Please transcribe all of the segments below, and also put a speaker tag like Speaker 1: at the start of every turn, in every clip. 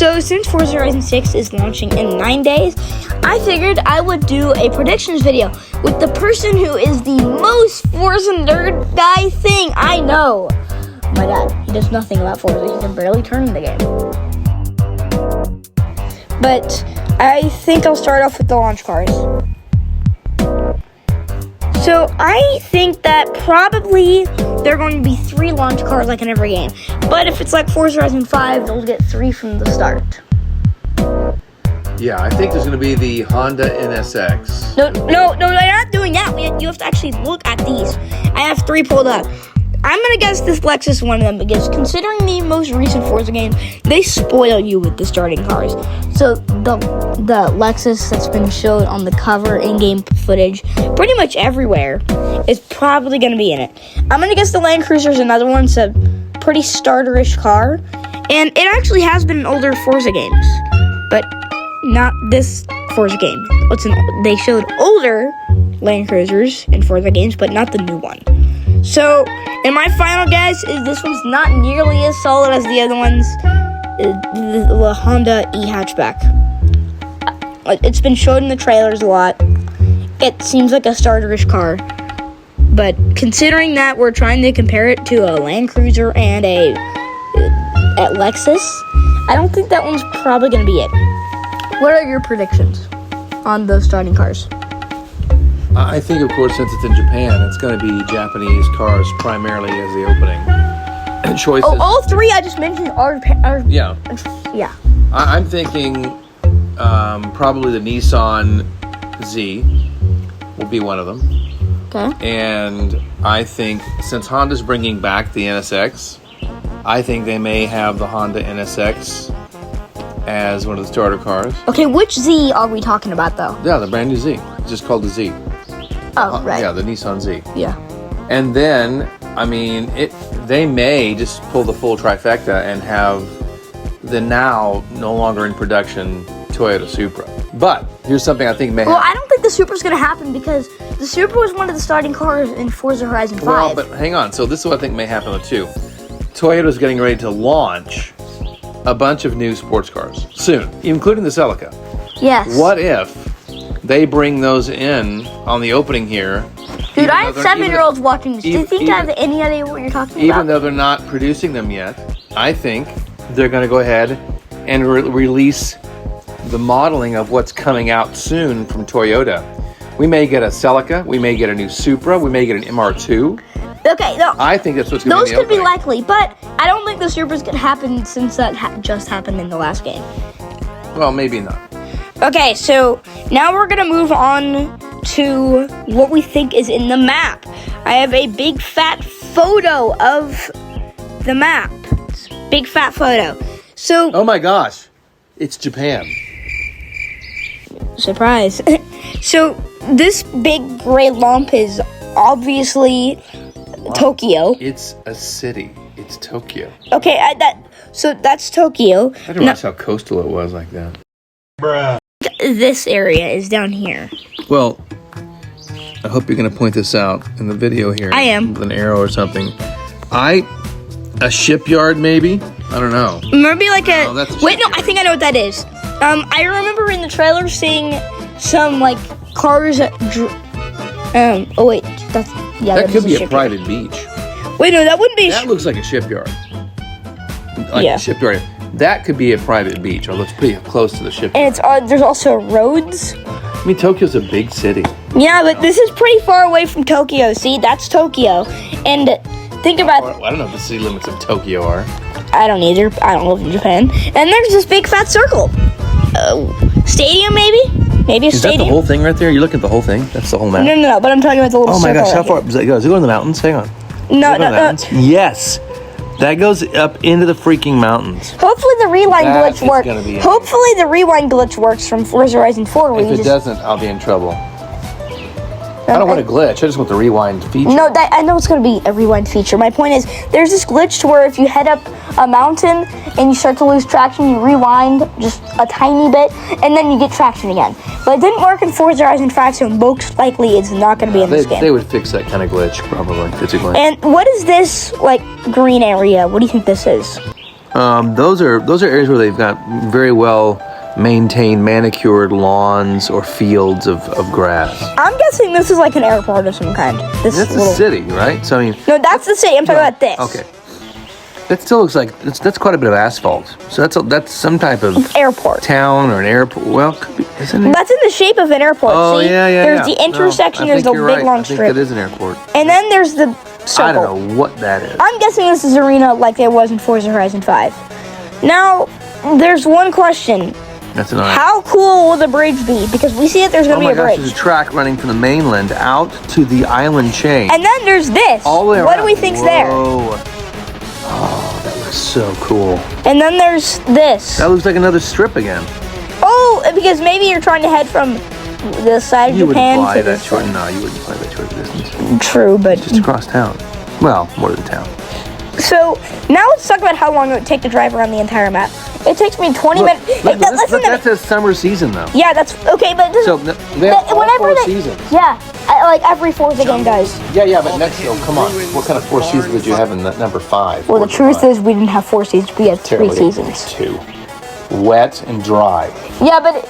Speaker 1: So since Forza Horizon 6 is launching in 9 days, I figured I would do a predictions video with the person who is the most Forza nerd guy thing I know. My dad. He does nothing about Forza. He can barely turn the game. But I think I'll start off with the launch cars. So I think that probably there are going to be 3 launch cars like in every game. But if it's like Forza Horizon 5, they'll get 3 from the start.
Speaker 2: Yeah, I think there's going to be the Honda NSX.
Speaker 1: No, they're not doing that. You have to actually look at these. I have 3 pulled up. I'm going to guess this Lexus is one of them because considering the most recent Forza games, they spoil you with the starting cars. So the Lexus that's been showed on the cover, in-game footage, pretty much everywhere, is probably going to be in it. I'm going to guess the Land Cruiser is another one. It's a pretty starter-ish car. And it actually has been in older Forza games. But not this Forza game. They showed older Land Cruisers in Forza games, but not the new one. So, and my final guess is this one's not nearly as solid as the other ones. The Honda e-hatchback. It's been showed in the trailers a lot. It seems like a starter-ish car. But considering that we're trying to compare it to a Land Cruiser and a Lexus, I don't think that one's probably going to be it. What are your predictions on those starting cars?
Speaker 2: I think, of course, since it's in Japan, it's going to be Japanese cars primarily as the opening choices.
Speaker 1: Oh, all 3 I just mentioned are
Speaker 2: yeah.
Speaker 1: Yeah.
Speaker 2: I'm thinking probably the Nissan Z will be one of them.
Speaker 1: Okay.
Speaker 2: And I think since Honda's bringing back the NSX, I think they may have the Honda NSX as one of the starter cars.
Speaker 1: Okay, which Z are we talking about, though?
Speaker 2: Yeah, the brand new Z. It's just called the Z.
Speaker 1: Oh, right.
Speaker 2: Yeah, the Nissan Z.
Speaker 1: Yeah.
Speaker 2: And then, I mean, they may just pull the full trifecta and have the now no longer in production Toyota Supra. But here's something I think may happen.
Speaker 1: Well, I don't think the Supra's going to happen because the Supra was one of the starting cars in Forza Horizon 5.
Speaker 2: Well, but hang on. So this is what I think may happen too. Toyota's getting ready to launch a bunch of new sports cars soon, including the Celica.
Speaker 1: Yes.
Speaker 2: What if they bring those in on the opening here?
Speaker 1: Dude, I have 7-year-olds watching this. Do you think I have any idea what you're talking about?
Speaker 2: Even though they're not producing them yet, I think they're going to go ahead and release the modeling of what's coming out soon from Toyota. We may get a Celica, we may get a new Supra, we may get an MR2.
Speaker 1: Okay, no.
Speaker 2: I think that's what's going to be.
Speaker 1: Those could be likely, but I don't think the Supra's going to happen since that just happened in the last game.
Speaker 2: Well, maybe not.
Speaker 1: Okay, so now we're going to move on to what we think is in the map. I have a big fat photo of the map. It's a big fat photo. So,
Speaker 2: oh my gosh, it's Japan.
Speaker 1: Surprise. So this big gray lump is obviously Tokyo.
Speaker 2: It's a city. It's Tokyo.
Speaker 1: Okay, so that's Tokyo.
Speaker 2: I didn't realize how coastal it was like that. Bruh.
Speaker 1: This area is down here.
Speaker 2: Well, I hope you're going to point this out in the video here.
Speaker 1: I am.
Speaker 2: With an arrow or something. A shipyard maybe? I don't know.
Speaker 1: Maybe like
Speaker 2: No, that's a
Speaker 1: wait, no,
Speaker 2: shipyard.
Speaker 1: I think I know what that is. I remember in the trailer seeing some like cars that oh wait,
Speaker 2: that could be a private beach.
Speaker 1: Wait, no, that wouldn't be
Speaker 2: That looks like a shipyard. Like
Speaker 1: Yeah.
Speaker 2: a shipyard. That could be a private beach, although it's pretty close to the shipyard.
Speaker 1: and it's there's also roads.
Speaker 2: I mean, Tokyo's a big city.
Speaker 1: Yeah, but this is pretty far away from Tokyo. See, that's Tokyo. And think about
Speaker 2: I don't know what the city limits of Tokyo are.
Speaker 1: I don't either. I don't live in Japan. And there's this big fat circle. Stadium, maybe? Maybe a
Speaker 2: Is that
Speaker 1: stadium?
Speaker 2: the whole thing right there? You're looking at the whole thing? That's the whole map?
Speaker 1: No, but I'm talking about the little
Speaker 2: Oh my
Speaker 1: circle
Speaker 2: gosh, how
Speaker 1: right
Speaker 2: far
Speaker 1: here.
Speaker 2: does it go? Does it go in the mountains? Hang on.
Speaker 1: No.
Speaker 2: Yes. That goes up into the freaking mountains.
Speaker 1: Hopefully the rewind
Speaker 2: That
Speaker 1: glitch
Speaker 2: is
Speaker 1: works.
Speaker 2: gonna be it.
Speaker 1: Hopefully the rewind glitch works from Forza Horizon 4. Where
Speaker 2: If
Speaker 1: you
Speaker 2: it
Speaker 1: just,
Speaker 2: doesn't, I'll be in trouble. I don't want a glitch. I just want the rewind feature.
Speaker 1: No, I know it's going to be a rewind feature. My point is, there's this glitch to where if you head up a mountain and you start to lose traction, you rewind just a tiny bit, and then you get traction again. But it didn't work in Forza Horizon 5, so most likely it's not going to be in this game.
Speaker 2: They would fix that kind of glitch, probably, physically.
Speaker 1: And what is this, like, green area? What do you think this is?
Speaker 2: Those are areas where they've got very well maintained, manicured lawns or fields of grass.
Speaker 1: I'm guessing this is like an airport of some kind. This
Speaker 2: That's
Speaker 1: little...
Speaker 2: the city, right? So I mean,
Speaker 1: No, that's the city. I'm talking about this.
Speaker 2: okay. That still looks like that's quite a bit of asphalt. So that's some type of
Speaker 1: Airport.
Speaker 2: town or an airport. Well, could be, isn't it?
Speaker 1: That's in the shape of an airport.
Speaker 2: Oh,
Speaker 1: See?
Speaker 2: yeah.
Speaker 1: There's the intersection.
Speaker 2: No, I
Speaker 1: there's
Speaker 2: think
Speaker 1: the
Speaker 2: you're
Speaker 1: big
Speaker 2: right.
Speaker 1: long
Speaker 2: I think
Speaker 1: strip.
Speaker 2: that is an airport.
Speaker 1: And then there's the circle.
Speaker 2: I don't know what that is.
Speaker 1: I'm guessing this is arena like there was in Forza Horizon 5. Now, there's one question.
Speaker 2: That's another.
Speaker 1: How cool will the bridge be? Because we see that there's going to be a bridge.
Speaker 2: There's a track running from the mainland out to the island chain.
Speaker 1: And then there's this.
Speaker 2: All the way
Speaker 1: What
Speaker 2: around.
Speaker 1: do we think's there?
Speaker 2: Oh, that looks so cool.
Speaker 1: And then there's this.
Speaker 2: That looks like another strip again.
Speaker 1: Oh, because maybe you're trying to head from the side of
Speaker 2: You wouldn't
Speaker 1: Japan
Speaker 2: fly
Speaker 1: to
Speaker 2: that
Speaker 1: this
Speaker 2: short.
Speaker 1: side.
Speaker 2: No, you wouldn't fly that short distance.
Speaker 1: True, but...
Speaker 2: Just across town. Well, more than town.
Speaker 1: So, now let's talk about how long it would take to drive around the entire map. It takes me 20 minutes.
Speaker 2: Look, that's a summer season, though.
Speaker 1: Yeah, that's... Okay, but... This,
Speaker 2: So, they have all 4 seasons.
Speaker 1: Yeah, like every Forza game does.
Speaker 2: Yeah, but next, come on. What kind of 4 seasons would you have in number 5?
Speaker 1: Well, the truth is we didn't have 4 seasons. We had 3 seasons.
Speaker 2: 2. Wet and dry.
Speaker 1: Yeah, but...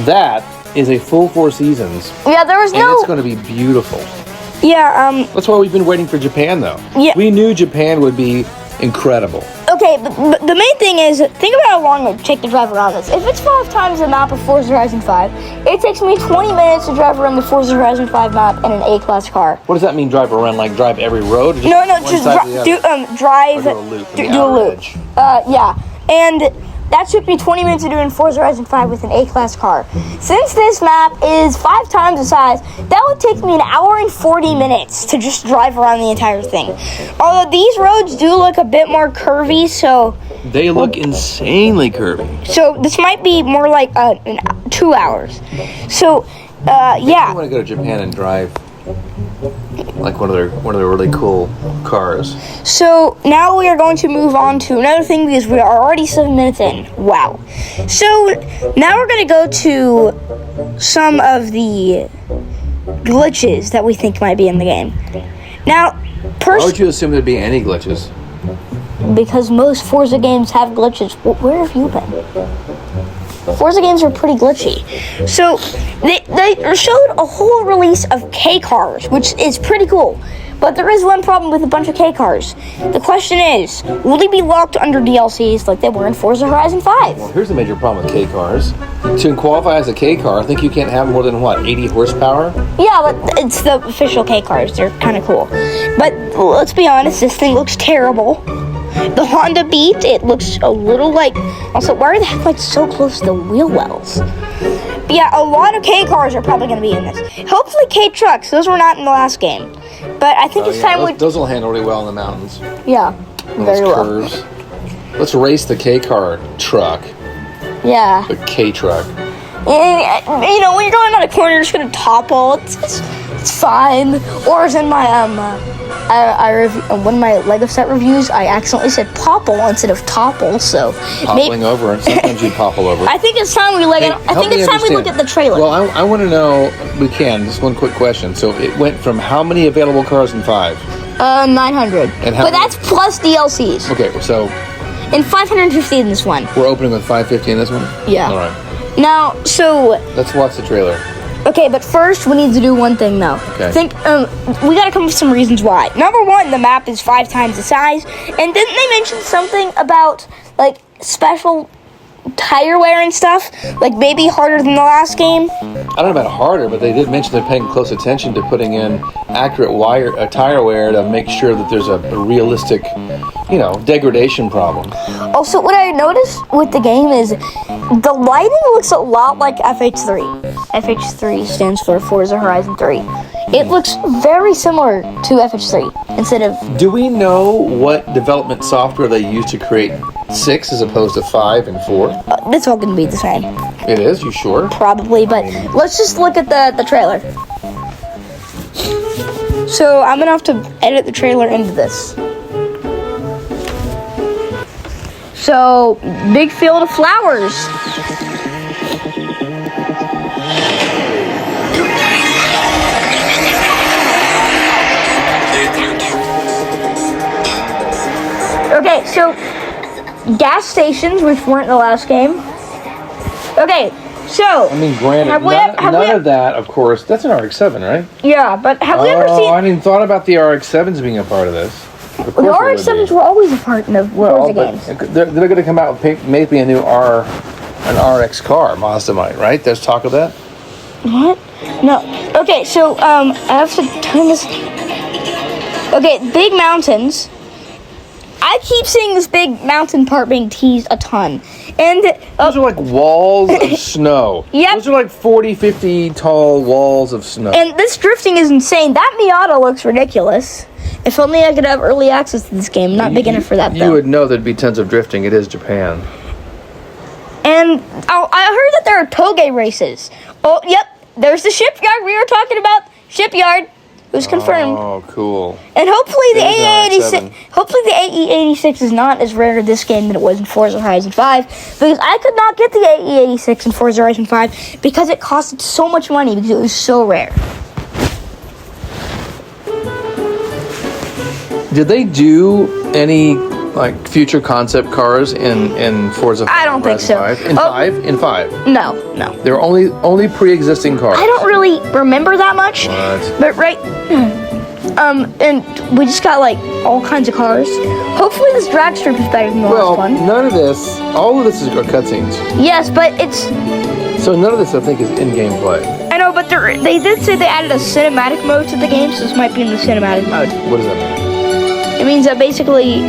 Speaker 2: That is a full 4 seasons.
Speaker 1: Yeah, there was
Speaker 2: And it's going to be beautiful.
Speaker 1: Yeah,
Speaker 2: That's why we've been waiting for Japan, though.
Speaker 1: Yeah.
Speaker 2: We knew Japan would be incredible.
Speaker 1: Okay, but the main thing is, think about how long it would take to drive around this. If it's 5 times the map of Forza Horizon 5, it takes me 20 minutes to drive around the Forza Horizon 5 map in an A-class car.
Speaker 2: What does that mean, drive around? Like, drive every road?
Speaker 1: No, just drive...
Speaker 2: Or do a loop.
Speaker 1: Do a loop. Yeah. And... that took me 20 minutes to do in Forza Horizon 5 with an A-class car. Since this map is 5 times the size, that would take me 1 hour and 40 minutes to just drive around the entire thing. Although these roads do look a bit more curvy, so...
Speaker 2: They look insanely curvy.
Speaker 1: So this might be more like 2 hours. So, yeah.
Speaker 2: I want to go to Japan and drive like one of their really cool cars.
Speaker 1: So now we are going to move on to another thing because we are already 7 minutes in. Wow. So now we're going to go to some of the glitches that we think might be in the game. Now,
Speaker 2: Why would you assume there'd be any glitches?
Speaker 1: because most Forza games have glitches. Where have you been? Forza games are pretty glitchy. So, they showed a whole release of K-cars, which is pretty cool. But there is one problem with a bunch of K-cars. The question is, will they be locked under DLCs like they were in Forza Horizon 5?
Speaker 2: Well, here's the major problem with K-cars. To qualify as a K-car, I think you can't have more than, 80 horsepower?
Speaker 1: Yeah, but it's the official K-cars. They're kind of cool. But let's be honest, this thing looks terrible. The Honda Beat, it looks a little like... Also, why are the headlights so close to the wheel wells? But yeah, a lot of K-cars are probably going to be in this. Hopefully K-trucks. Those were not in the last game. But I think it's time we...
Speaker 2: Those will handle really well in the mountains.
Speaker 1: Yeah, very well.
Speaker 2: Curves. Let's race the K-car truck.
Speaker 1: Yeah.
Speaker 2: The K-truck.
Speaker 1: And, when you're going on a corner, you're just going to topple. It's fine. Or as in my, one of my Lego set reviews, I accidentally said popple instead of topple, so...
Speaker 2: Poppling over. Sometimes you popple over.
Speaker 1: I think it's time we look at the trailer.
Speaker 2: Well, I want to know, just one quick question. So it went from how many available cars in 5?
Speaker 1: 900.
Speaker 2: And how
Speaker 1: but
Speaker 2: many-
Speaker 1: that's plus DLCs.
Speaker 2: Okay, so
Speaker 1: And 550 in this one.
Speaker 2: we're opening with 550 in this one?
Speaker 1: Yeah.
Speaker 2: All right.
Speaker 1: Now, so...
Speaker 2: Let's watch the trailer.
Speaker 1: Okay, but first we need to do one thing though.
Speaker 2: Okay.
Speaker 1: We gotta come up with some reasons why. Number one, the map is 5 times the size, and didn't they mention something about like special tire wear and stuff? Like maybe harder than the last game?
Speaker 2: I don't know about harder, but they did mention they're paying close attention to putting in accurate tire wear to make sure that there's a realistic, degradation problem.
Speaker 1: Also, what I noticed with the game is the lighting looks a lot like FH3. FH3 stands for Forza Horizon 3. It looks very similar to FH3 instead of...
Speaker 2: Do we know what development software they use to create 6 as opposed to 5 and 4?
Speaker 1: It's all gonna be the same.
Speaker 2: It is? You sure?
Speaker 1: Probably, but let's just look at the trailer. So I'm gonna have to edit the trailer into this. So, big field of flowers. Okay, so gas stations, which weren't in the last game. Okay, so.
Speaker 2: I mean, granted, none of that, of course, that's an RX-7, right?
Speaker 1: Yeah, but have we ever seen?
Speaker 2: I hadn't even thought about the RX-7s being a part of this. Of
Speaker 1: The RX-7s were always a part of Forza games.
Speaker 2: They're going to come out with maybe an RX car, Mazda might, right? There's talk of that.
Speaker 1: What? No. Okay, so I have to turn this. Okay, big mountains. I keep seeing this big mountain part being teased a ton. And
Speaker 2: those are like walls of snow.
Speaker 1: Yep.
Speaker 2: Those are like 40, 50 tall walls of snow.
Speaker 1: And this drifting is insane. That Miata looks ridiculous. If only I could have early access to this game. Not big enough for that, though.
Speaker 2: You would know there'd be tons of drifting. It is Japan.
Speaker 1: And I heard that there are toge races. Oh, yep. There's the shipyard we were talking about. Shipyard. It was confirmed.
Speaker 2: Oh, cool.
Speaker 1: And hopefully the
Speaker 2: There's
Speaker 1: AE86, hopefully the AE86 is not as rare in this game than it was in Forza Horizon 5, because I could not get the AE86 in Forza Horizon 5 because it costed so much money because it was so rare.
Speaker 2: Did they do any like future concept cars in Forza?
Speaker 1: I don't think so.
Speaker 2: 5? In 5?
Speaker 1: No.
Speaker 2: They were only pre-existing cars.
Speaker 1: I don't really remember that much.
Speaker 2: What?
Speaker 1: But and we just got like all kinds of cars. Hopefully this drag strip is better than the last one.
Speaker 2: None of this, all of this are cutscenes.
Speaker 1: Yes, but it's.
Speaker 2: So none of this, I think, is in-game play.
Speaker 1: I know, but they did say they added a cinematic mode to the game, so this might be in the cinematic mode.
Speaker 2: What does that mean?
Speaker 1: It means that basically,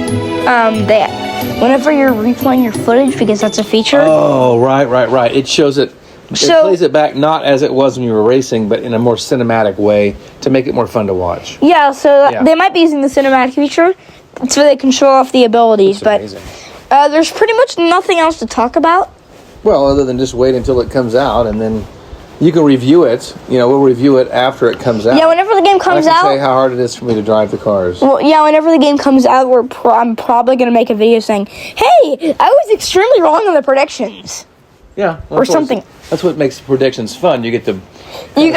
Speaker 1: whenever you're replaying your footage, because that's a feature.
Speaker 2: Oh, right. It shows it. It plays it back not as it was when you were racing, but in a more cinematic way to make it more fun to watch.
Speaker 1: Yeah, so they might be using the cinematic feature so they can show off the abilities.
Speaker 2: That's amazing.
Speaker 1: But there's pretty much nothing else to talk about.
Speaker 2: Well, other than just wait until it comes out, and then you can review it. We'll review it after it comes out.
Speaker 1: Yeah, whenever the game comes out.
Speaker 2: I can say how hard it is for me to drive the cars.
Speaker 1: Well, yeah, whenever the game comes out, I'm probably going to make a video saying, hey, I was extremely wrong on the predictions.
Speaker 2: Yeah.
Speaker 1: Well, or something.
Speaker 2: That's what makes predictions fun. You get to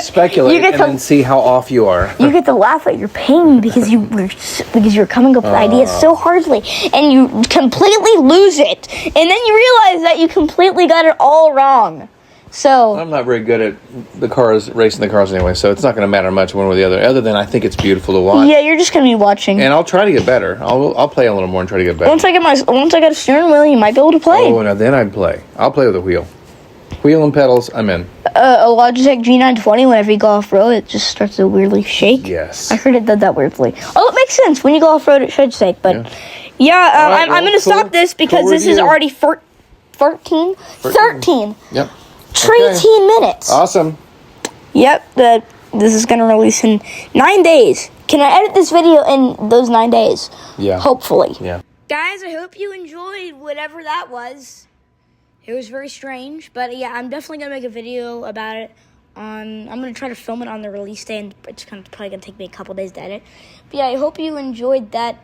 Speaker 2: speculate and then see how off you are.
Speaker 1: You get to laugh at your pain because you're coming up with ideas so hardly, and you completely lose it. And then you realize that you completely got it all wrong. So
Speaker 2: I'm not very good at racing the cars anyway, so it's not going to matter much one way or the other. Other than I think it's beautiful to watch.
Speaker 1: Yeah, you're just going to be watching.
Speaker 2: And I'll try to get better. I'll play a little more and try to get better.
Speaker 1: Once I get a steering wheel, you might be able to play.
Speaker 2: Oh, now then I'd play. I'll play with a wheel. Wheel and pedals, I'm in.
Speaker 1: A Logitech G920, whenever you go off-road, it just starts to weirdly shake.
Speaker 2: Yes.
Speaker 1: I heard it did that weirdly. Oh, it makes sense. When you go off-road, it should shake. But, I'm going to stop this because this is already 13? 13.
Speaker 2: Yep.
Speaker 1: 13 minutes.
Speaker 2: Awesome.
Speaker 1: Yep, this is going to release in 9 days. Can I edit this video in those 9 days?
Speaker 2: Yeah.
Speaker 1: Hopefully.
Speaker 2: Yeah.
Speaker 1: Guys, I hope you enjoyed whatever that was. It was very strange, but yeah, I'm definitely going to make a video about it. I'm going to try to film it on the release day, and it's probably going to take me a couple days to edit. But yeah, I hope you enjoyed that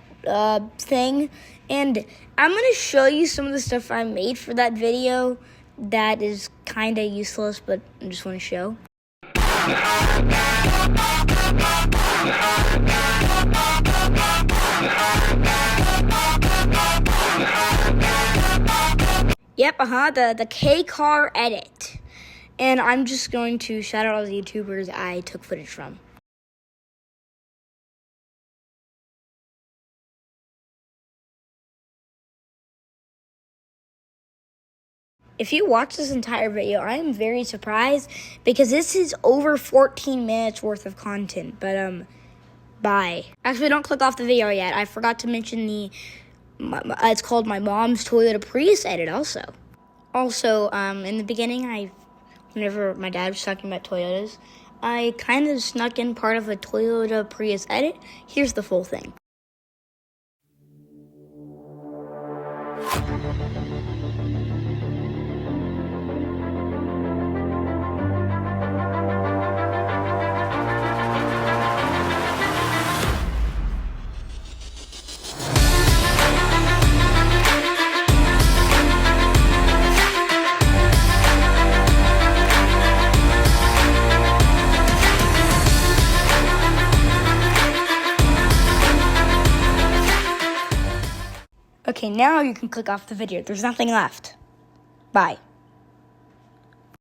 Speaker 1: thing. And I'm going to show you some of the stuff I made for that video that is kind of useless, but I just want to show. Yep, the K-Car edit. And I'm just going to shout out all the YouTubers I took footage from. If you watch this entire video, I am very surprised because this is over 14 minutes worth of content. But, bye. Actually, don't click off the video yet. I forgot to mention it's called My Mom's Toyota Prius edit also. Also, in the beginning, whenever my dad was talking about Toyotas, I kind of snuck in part of a Toyota Prius edit. Here's the full thing. Okay, Okay, now you can click off the video. There's nothing left. Bye.